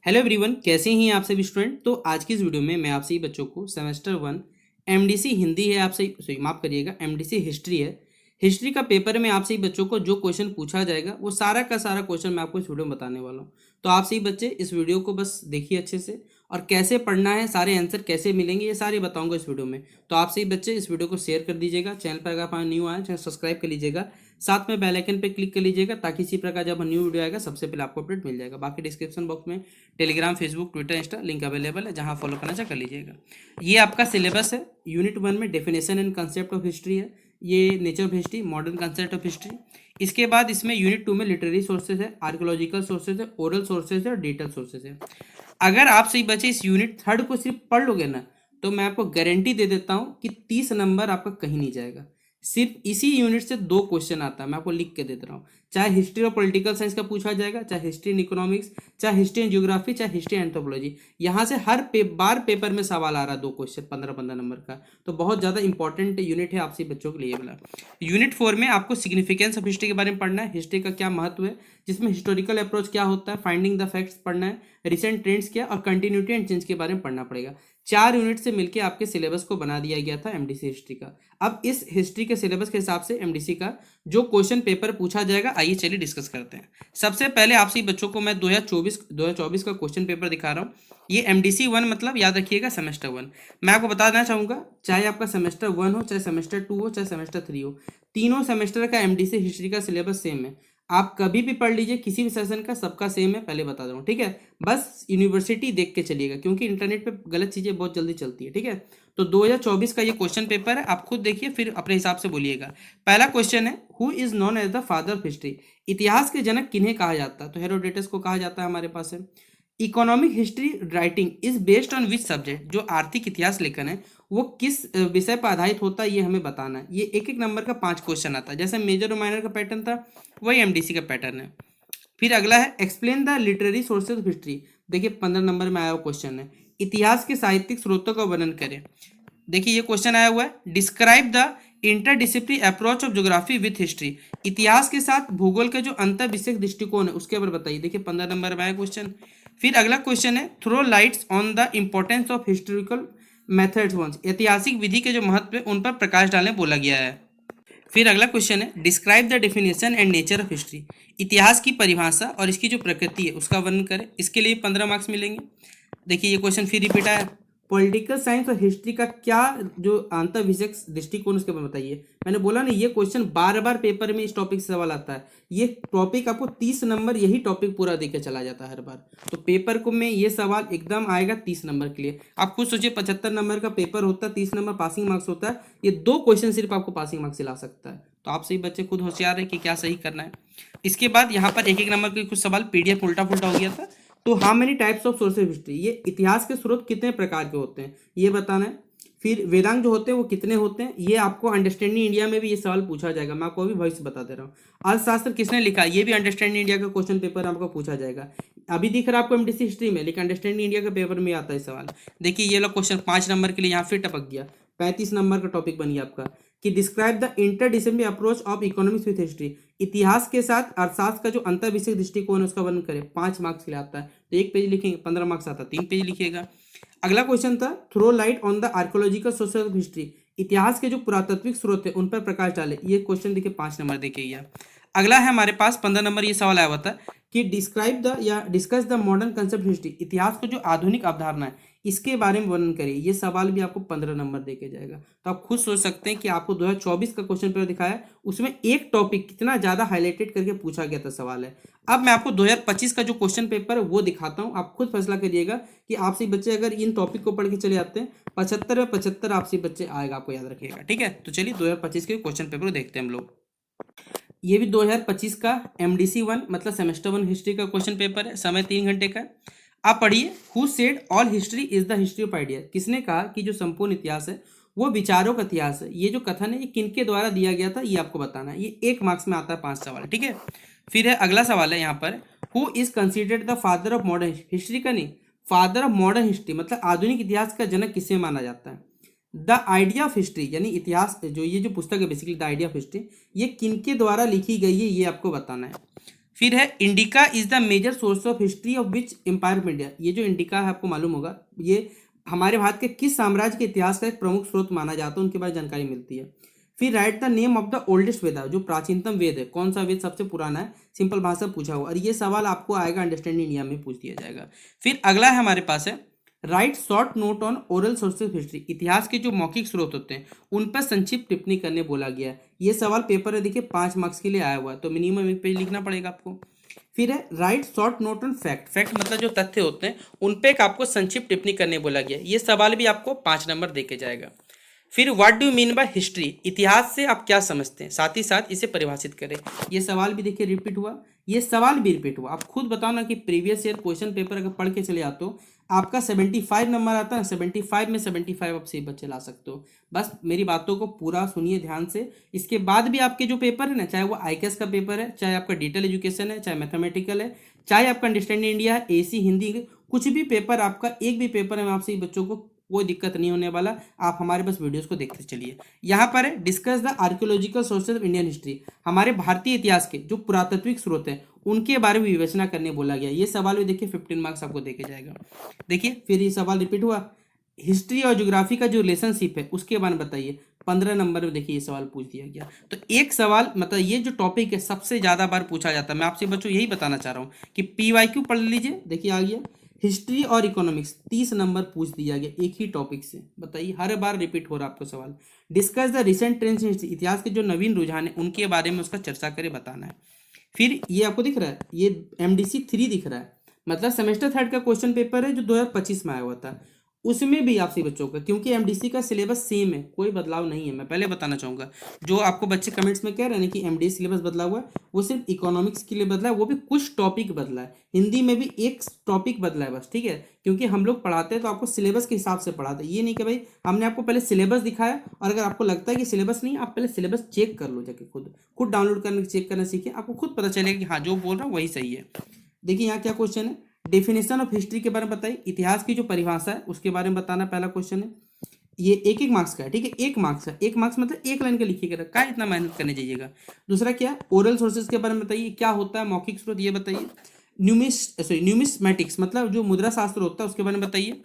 Hello everyone, कैसे हैं आप सभी स्टूडेंट। तो आज की इस वीडियो में मैं आप सभी बच्चों को सेमेस्टर 1 एमडीसी हिंदी है, आप सही सॉरी माफ करिएगा, एमडीसी हिस्ट्री है। हिस्ट्री का पेपर में आप सभी बच्चों को जो क्वेश्चन पूछा जाएगा वो सारा का सारा क्वेश्चन मैं आपको इस वीडियो में बताने वाला हूँ। तो आप सभी बच्चे इस वीडियो को बस देखिए अच्छे से, और कैसे पढ़ना है, सारे आंसर कैसे मिलेंगे, ये सारे बताऊंगा इस वीडियो में। तो आप सभी बच्चे इस वीडियो को शेयर कर दीजिएगा, चैनल पर अगर आप न्यू आए चैनल सब्सक्राइब कर लीजिएगा, साथ में बेल आइकन पे क्लिक कर लीजिएगा ताकि इसी प्रकार जब न्यू वीडियो आएगा सबसे पहले आपको अपडेट मिल जाएगा। बाकी डिस्क्रिप्शन बॉक्स में Telegram, Facebook, Twitter, Insta link available है, जहां फॉलो करना चाहे कर लीजिएगा। ये आपका सिलेबस है। यूनिट 1 में definition and concept of history है, ये nature of history, modern concept of history. इसके बाद इसमें यूनिट 2 में लिटरेरी सोर्सेज है, आर्कोलॉजिकल सोर्सेज है, ओरल सोर्सेज है और डिजिटल सोर्सेज है। अगर आप सही बचे इस यूनिट 3 को सिर्फ पढ़ लोगे ना, तो मैं आपको गारंटी दे देता हूँ कि 30 नंबर आपका कहीं नहीं जाएगा। सिर्फ इसी यूनिट से 2 क्वेश्चन आता है, मैं आपको लिख के दे रहा हूँ। चाहे हिस्ट्री और पॉलिटिकल साइंस का पूछा जाएगा, चाहे हिस्ट्री एंड इकोनॉमिक्स, चाहे हिस्ट्री एंड ज्योग्राफी, चाहे हिस्ट्री एंड एंथ्रोपोलॉजी। यहाँ से हर बार पेपर में सवाल आ रहा है, 2 क्वेश्चन 15-15 नंबर का। तो बहुत ज़्यादा इंपॉर्टेंट यूनिट है आपसे बच्चों के लिए वाला। यूनिट 4 में आपको सिग्निफिकेंस ऑफ हिस्ट्री के बारे में पढ़ना है, हिस्ट्री का क्या महत्व है, जिसमें हिस्टोरिकल अप्रोच क्या होता है, फाइंडिंग द फैक्ट्स पढ़ना है, रिसेंट ट्रेंड्स क्या और कंटिन्यूटी एंड चेंज के बारे में पढ़ना पड़ेगा। 4 यूनिट से मिलकर आपके सिलेबस को बना दिया गया था एमडीसी हिस्ट्री का। अब इस हिस्ट्री के सिलेबस के हिसाब से एमडीसी का जो क्वेश्चन पेपर पूछा जाएगा, आइए चलिए डिस्कस करते हैं। सबसे पहले आप सभी बच्चों को मैं 2024 का क्वेश्चन पेपर दिखा रहा हूँ। ये एमडीसी 1 मतलब याद रखिएगा सेमेस्टर 1। मैं आपको बता देना चाहूँगा, चाहे आपका सेमेस्टर 1 हो, चाहे सेमेस्टर 2 हो, चाहे सेमेस्टर 3 हो, तीनों सेमेस्टर का एमडीसी हिस्ट्री का सिलेबस सेम है। आप कभी भी पढ़ लीजिए, किसी भी सेशन का सबका सेम है, पहले बता रहा हूँ, ठीक है। बस यूनिवर्सिटी देख के चलिएगा, क्योंकि इंटरनेट पे गलत चीज़ें बहुत जल्दी चलती है, ठीक है। तो 2024 का ये क्वेश्चन पेपर है, आप खुद देखिए फिर अपने हिसाब से बोलिएगा। पहला क्वेश्चन है, who is known as the father of history. इतिहास के जनक किन्हें कहा जाता है, तो हेरोडेटस को कहा जाता है हमारे पास है। Economic history writing is based on which subject, जो आर्थिक इतिहास लेखन है वो किस विषय पर आधारित होता है, ये हमें बताना है। ये एक एक नंबर का 5 क्वेश्चन आता है, जैसे मेजर और माइनर का पैटर्न था वही एमडीसी का पैटर्न है। फिर अगला है explain the literary sources of history. देखिए 15 नंबर में आया हुआ क्वेश्चन है, इतिहास के साहित्यिक स्रोतों का वर्णन करें। देखिए ये क्वेश्चन आया हुआ है, describe the interdisciplinary approach of geography with history. इतिहास के साथ भूगोल का जो अंतर विषयक दृष्टिकोण है उसके बारे में बताइए। देखिए 15 नंबर में आया क्वेश्चन। फिर अगला क्वेश्चन है, throw lights on the importance of historical methods once. ऐतिहासिक विधि के जो महत्व है उन पर प्रकाश डालने बोला गया है। फिर अगला क्वेश्चन है, describe the definition and nature of history. इतिहास की परिभाषा और इसकी जो प्रकृति है उसका वर्णन करें। इसके लिए 15 मार्क्स मिलेंगे। देखिए ये क्वेश्चन फिर रिपीट आया, पॉलिटिकल साइंस और हिस्ट्री का क्या जो अंतर विषयक दृष्टिकोण उसके बारे में बताइए। मैंने बोला ना, ये क्वेश्चन बार बार पेपर में इस टॉपिक से सवाल आता है। ये टॉपिक आपको 30 नंबर यही टॉपिक पूरा देकर चला जाता है हर बार। तो पेपर को में ये सवाल एकदम आएगा 30 नंबर के लिए। आप खुद सोचिए, 75 नंबर का पेपर होता है, 30 नंबर पासिंग मार्क्स होता है, ये 2 क्वेश्चन सिर्फ आपको पासिंग मार्क्स ला सकता है। तो आप सही बच्चे खुद होशियार है कि क्या सही करना है। इसके बाद यहाँ पर एक एक नंबर के कुछ सवाल पीडीएफ उल्टा पुल्टा हो गया था। तो how many types of source of history, ये इतिहास के स्रोत कितने प्रकार के होते हैं ये बताना है। फिर वेदांग जो होते हैं वो कितने होते हैं, ये आपको अंडरस्टैंडिंग इंडिया में भी ये सवाल पूछा जाएगा, मैं आपको अभी वॉइस बता दे रहा हूँ। अर्थशास्त्र किसने लिखा, ये भी अंडरस्टैंडिंग इंडिया का क्वेश्चन पेपर आपको पूछा जाएगा। अभी दिख रहा है आपको एमडीसी हिस्ट्री में, लेकिन अंडरस्टैंडिंग इंडिया के पेपर में आता है सवाल। देखिए ये लोग क्वेश्चन 5 नंबर के लिए यहाँ फिर टपक गया, 35 नंबर का टॉपिक बन गया आपका कि describe the interdisciplinary approach of economics with history. इतिहास के साथ अर्थशास्त्र का जो अंतर विषय दृष्टिकोण है उसका वर्णन करें। 5 मार्क्स के लिए आता है, तो 1 पेज लिखेंगे, 15 मार्क्स आता है 3 पेज लिखिएगा। अगला क्वेश्चन था, throw light on the archaeological sources of history. इतिहास के जो पुरातात्विक स्रोत है उन पर प्रकाश डाले। ये क्वेश्चन देखिए 5 नंबर देखिए। अगला है हमारे पास 15 नंबर, ये सवाल आया हुआ था कि डिस्क्राइब द या discuss the modern concept history. इतिहास को जो आधुनिक अवधारणा है इसके बारे में वर्णन करिए। ये सवाल भी आपको 15 नंबर देके जाएगा। तो आप खुद सोच सकते हैं कि आपको 2024 का क्वेश्चन पेपर दिखाया है, उसमें एक टॉपिक कितना ज्यादा हाईलाइटेड करके पूछा गया था सवाल है। अब मैं आपको 2025 का जो क्वेश्चन पेपर है वो दिखाता हूँ, आप खुद फैसला करिएगा कि आपसे बच्चे अगर इन टॉपिक को पढ़ के चले आते हैं 75 में 75 आपसे बच्चे आएगा, आपको याद रखिएगा, ठीक है। तो चलिए 2025 के क्वेश्चन पेपर देखते हैं हम लोग। ये भी 2025 का एमडीसी 1 मतलब सेमेस्टर 1 हिस्ट्री का क्वेश्चन पेपर है, समय 3 घंटे का। आप पढ़िए, who said all history is the history of idea. किसने कहा कि जो संपूर्ण इतिहास है वो विचारों का इतिहास है। ये जो कथन है ये किनके द्वारा दिया गया था ये आपको बताना है। ये 1 मार्क्स में आता है 5 सवाल, ठीक है। फिर है अगला सवाल है यहाँ पर, who is considered the father of modern history का नहीं, फादर ऑफ मॉडर्न हिस्ट्री मतलब आधुनिक इतिहास का जनक किसे माना जाता है। द आइडिया ऑफ हिस्ट्री यानी इतिहास, जो ये जो पुस्तक है basically the idea of history, ये किनके द्वारा लिखी गई है ये आपको बताना है। फिर है Indica is the major source of history of which empire of India. ये जो इंडिका है आपको मालूम होगा, ये हमारे भारत के किस साम्राज्य के इतिहास का एक प्रमुख स्रोत माना जाता है, उनके बारे में जानकारी मिलती है। फिर write the name of the oldest Veda, जो प्राचीनतम वेद है, कौन सा वेद सबसे पुराना है, सिंपल भाषा पूछा हुआ, और ये सवाल आपको आएगा अंडरस्टैंडिंग इंडिया में पूछ दिया जाएगा। फिर अगला है हमारे पास है right short note on oral sources history. इतिहास के जो मौखिक स्रोत होते हैं उन पर संक्षिप्त टिप्पणी करने बोला गया है। ये सवाल पेपर है, देखिए 5 मार्क्स के लिए आया हुआ है, तो मिनिमम एक पेज लिखना पड़ेगा आपको। फिर है right short note on fact. Fact मतलब जो तथ्य होते हैं उन पे एक आपको संक्षिप्त टिप्पणी करने बोला गया। ये सवाल भी आपको 5 नंबर देके जाएगा। फिर what do mean by history, इतिहास से आप क्या समझते हैं, साथ ही साथ इसे परिभाषित करें। ये सवाल भी देखिए रिपीट हुआ, ये सवाल भी रिपीट हुआ। आप खुद बताओ ना कि प्रीवियस ईयर क्वेश्चन पेपर अगर पढ़ के चले आते हो, आपका 75 नंबर आता है, 75 में 75 आप सही बच्चे ला सकते हो। बस मेरी बातों को पूरा सुनिए ध्यान से। इसके बाद भी आपके जो पेपर है ना, चाहे वो आईकेएस का पेपर है, चाहे आपका डिटेल एजुकेशन है, चाहे मैथमेटिकल है, चाहे आपका अंडरस्टैंडिंग इंडिया है, एसी हिंदी, कुछ भी पेपर आपका, एक भी पेपर में आपसे बच्चों को कोई दिक्कत नहीं होने वाला। आप हमारे बस वीडियोस को देखते चलिए। यहाँ पर है discuss the archaeological sources of Indian history. हमारे भारतीय इतिहास के जो पुरातात्विक स्रोत हैं उनके बारे में विवेचना करने बोला गया। ये सवाल भी देखिए 15 मार्क्स आपको देके जाएगा। देखिए फिर ये सवाल रिपीट हुआ, हिस्ट्री और ज्योग्राफी का जो रिलेशनशिप है उसके बारे में बताइए। 15 नंबर में देखिए ये सवाल पूछ दिया गया। तो एक सवाल मतलब ये जो टॉपिक है सबसे ज़्यादा बार पूछा जाता है। मैं आपसे बच्चों यही बताना चाह रहा हूँ कि पीवाईक्यू पढ़ लीजिए। देखिए आ गया हिस्ट्री और इकोनॉमिक्स, 30 नंबर पूछ दिया गया एक ही टॉपिक से। बताइए हर बार रिपीट हो रहा है आपको सवाल। Discuss the recent trends in history, इतिहास के जो नवीन रुझान है उनके बारे में उसका चर्चा करे बताना है। फिर ये आपको दिख रहा है, ये एमडीसी 3 दिख रहा है, मतलब सेमेस्टर 3 का क्वेश्चन पेपर है जो 2025 में आया हुआ था। उसमें भी आपसे बच्चों का, क्योंकि एमडीसी का सिलेबस सेम है, कोई बदलाव नहीं है। मैं पहले बताना चाहूँगा, जो आपको बच्चे कमेंट्स में कह रहे हैं ना कि एमडीसी सिलेबस बदला हुआ है, वो सिर्फ इकोनॉमिक्स के लिए बदला है, वो भी कुछ टॉपिक बदला है। हिंदी में भी एक टॉपिक बदला है बस, ठीक है। क्योंकि हम लोग पढ़ाते हैं तो आपको सिलेबस के हिसाब से पढ़ाते हैं। ये नहीं कि भाई हमने आपको पहले सिलेबस दिखाया और अगर आपको लगता है कि सिलेबस नहीं, आप पहले सिलेबस चेक कर लो जाके, खुद डाउनलोड करने चेक करना सीखें, आपको खुद पता चलेगा कि हाँ जो बोल रहा हूँ वही सही है। देखिए यहाँ क्या क्वेश्चन है, डेफिनेशन ऑफ हिस्ट्री के बारे में बताइए। इतिहास की जो परिभाषा है उसके बारे में बताना पहला क्वेश्चन है। ये एक एक मार्क्स का है, ठीक है। एक मार्क्स है, एक मार्क्स मतलब एक लाइन का लिखिएगा, क्या इतना मेहनत करने जाइएगा। दूसरा क्या है, ओरल सोर्सेज के बारे में बताइए, क्या होता है मौखिक स्रोत ये बताइए। न्यूमिस्मेटिक्स मतलब जो मुद्रा शास्त्र होता है उसके बारे में बताइए।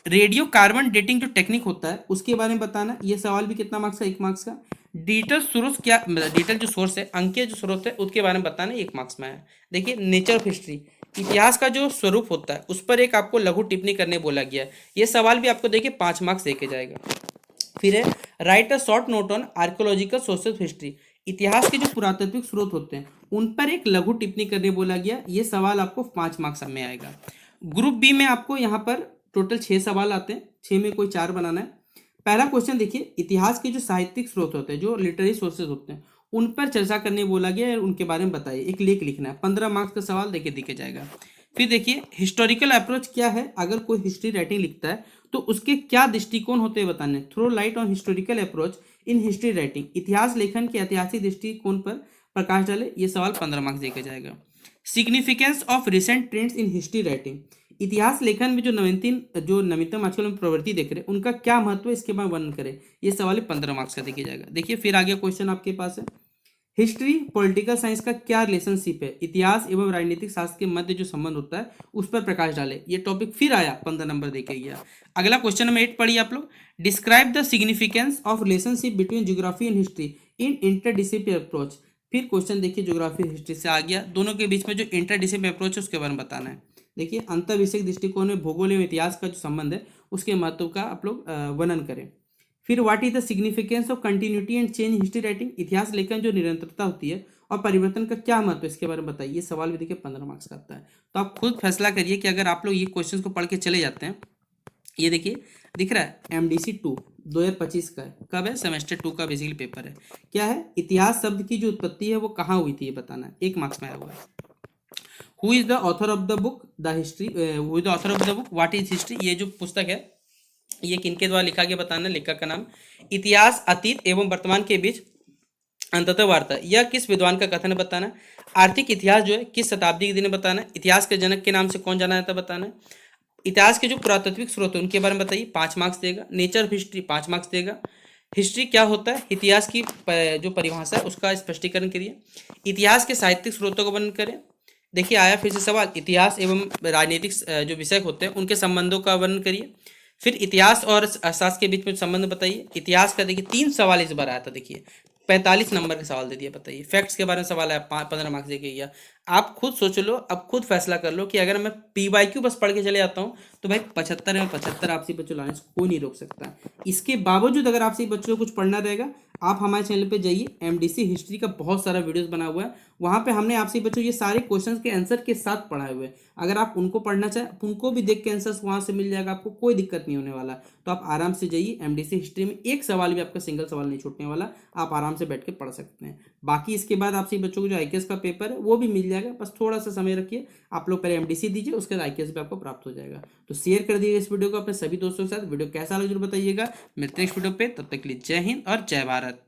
रेडियो कार्बन डेटिंग जो टेक्निक होता है उसके बारे में बताना। ये सवाल भी कितना मार्क्स का, 1 मार्क्स का। डिजिटल सोर्स क्या, मतलब डिजिटल जो सोर्स है, अंकीय जो स्रोत है उसके बारे में बताना, 1 मार्क्स में है। देखिए नेचर ऑफ हिस्ट्री, इतिहास का जो स्वरूप होता है उस पर एक आपको लघु टिप्पणी करने बोला गया है। ये सवाल भी आपको देखिए 5 मार्क्स देके जाएगा। फिर है right a short note on archaeological sources of history, इतिहास के जो पुरातात्विक स्रोत होते हैं उन पर एक लघु टिप्पणी करने बोला गया। ये सवाल आपको 5 मार्क्स में आएगा। ग्रुप बी में आपको यहाँ पर टोटल 6 सवाल आते हैं, 6 में कोई 4 बनाना है। पहला क्वेश्चन देखिए, इतिहास के जो साहित्यिक स्रोत होते हैं, जो लिटरेरी सोर्सेज होते हैं, उन पर चर्चा करने बोला गया है, उनके बारे में बताइए। एक लेख लिखना है, 15 मार्क्स का सवाल देखिए दिखे जाएगा। फिर देखिए हिस्टोरिकल अप्रोच क्या है, अगर कोई हिस्ट्री राइटिंग लिखता है तो उसके क्या दृष्टिकोण होते हैं बताने। Throw light on historical approach in history writing, इतिहास लेखन के ऐतिहासिक दृष्टिकोण पर प्रकाश डाले। ये सवाल 15 मार्क्स देके जाएगा। Significance of recent trends in history writing, इतिहास लेखन में जो नवीनतम आजकल हम प्रवृत्ति देख रहे हैं उनका क्या महत्व है, इसके बारे में वर्णन करें। ये सवाल 15 मार्क्स का देखिए जाएगा। देखिए फिर आगे क्वेश्चन आपके पास है, हिस्ट्री पॉलिटिकल साइंस का क्या रिलेशनशिप है, इतिहास एवं राजनीतिक शास्त्र के मध्य जो संबंध होता है उस पर प्रकाश डाले। ये टॉपिक फिर आया, 15 नंबर देके गया। अगला क्वेश्चन नंबर 8 पढ़िए आप लोग, describe the significance of relationship between geography and history in interdisciplinary approach. फिर क्वेश्चन देखिए ज्योग्राफी हिस्ट्री से आ गया, दोनों के बीच में जो इंटरडिसिप्लिनरी अप्रोच है उसके बारे में बताना है। देखिए अंतर विषयक दृष्टिकोण में भूगोल एवं इतिहास का जो संबंध है उसके महत्व का आप लोग वर्णन करें। फिर what is the significance of continuity and change history writing, इतिहास लेखन जो निरंतरता होती है और परिवर्तन का क्या महत्व है इसके बारे में बताइए। ये सवाल भी देखिए 15 मार्क्स का आता है। तो आप खुद फैसला करिए कि अगर आप लोग ये क्वेश्चंस को पढ़ के चले जाते हैं। ये देखिए दिख रहा है एमडीसी 2 2025 का है, कब है, सेमेस्टर 2 का बेसिकली पेपर है। क्या है, इतिहास शब्द की जो उत्पत्ति है वो कहाँ हुई थी ये बताना है, 1 मार्क्स में आया हुआ है। Who is the author of the book the history, who is the author of the book what is history, ये जो पुस्तक है ये किनके द्वारा लिखा गया बताना, लेखक का नाम। इतिहास अतीत एवं वर्तमान के बीच अंततः वार्ता, यह किस विद्वान का कथन है बताना। आर्थिक इतिहास जो है किस शताब्दी के दिन बताना। इतिहास के जनक के नाम से कौन जाना जाता है बताना। इतिहास के जो पुरातात्विक स्रोत है उनके बारे में बताइए, 5 मार्क्स देगा। नेचर ऑफ हिस्ट्री 5 मार्क्स देगा। हिस्ट्री क्या होता है, इतिहास की जो परिभाषा है उसका स्पष्टीकरण करिए। इतिहास के साहित्यिक स्रोतों का वर्णन करें। देखिए आया फिर से सवाल, इतिहास एवं राजनीतिक जो विषय होते हैं उनके संबंधों का वर्णन करिए। फिर इतिहास और अर्थशास्त्र के बीच में संबंध बताइए। इतिहास का देखिए 3 सवाल इस बार आया था, देखिए 45 नंबर का सवाल दे दिया, बताइए। फैक्ट्स के बारे में सवाल है, 15 मार्क्स दे गया। आप खुद सोच लो, अब खुद फैसला कर लो कि अगर मैं PYQ बस पढ़ के चले जाता हूँ तो भाई 75 में 75 आपसे बच्चों लाने से कोई नहीं रोक सकता। इसके बावजूद अगर आपसे बच्चों को कुछ पढ़ना रहेगा, आप हमारे चैनल पे जाइए, MDC हिस्ट्री का बहुत सारा वीडियोस बना हुआ है, वहाँ पे हमने आपसे बच्चों ये सारे क्वेश्चंस के आंसर के साथ पढ़ाए हुए हैं। अगर आप उनको पढ़ना चाहें, उनको भी देख के आंसर्स वहाँ से मिल जाएगा, आपको कोई दिक्कत नहीं होने वाला। तो आप आराम से जाइए, MDC हिस्ट्री में एक सवाल भी आपका सिंगल सवाल नहीं छूटने वाला, आप आराम से बैठ के पढ़ सकते हैं। बाकी इसके बाद आपसे बच्चों को जो IKS का पेपर है वो भी मिल जाएगा, बस थोड़ा सा समय रखिए। आप लोग पहले MDC दीजिए, उसके बाद IKS भी आपको प्राप्त हो जाएगा। तो शेयर कर दिएगा इस वीडियो को अपने सभी दोस्तों के साथ। वीडियो कैसा लगा जरूर बताइएगा। मिलते हैं नेक्स्ट वीडियो पे, तब तक के लिए जय हिंद और जय भारत।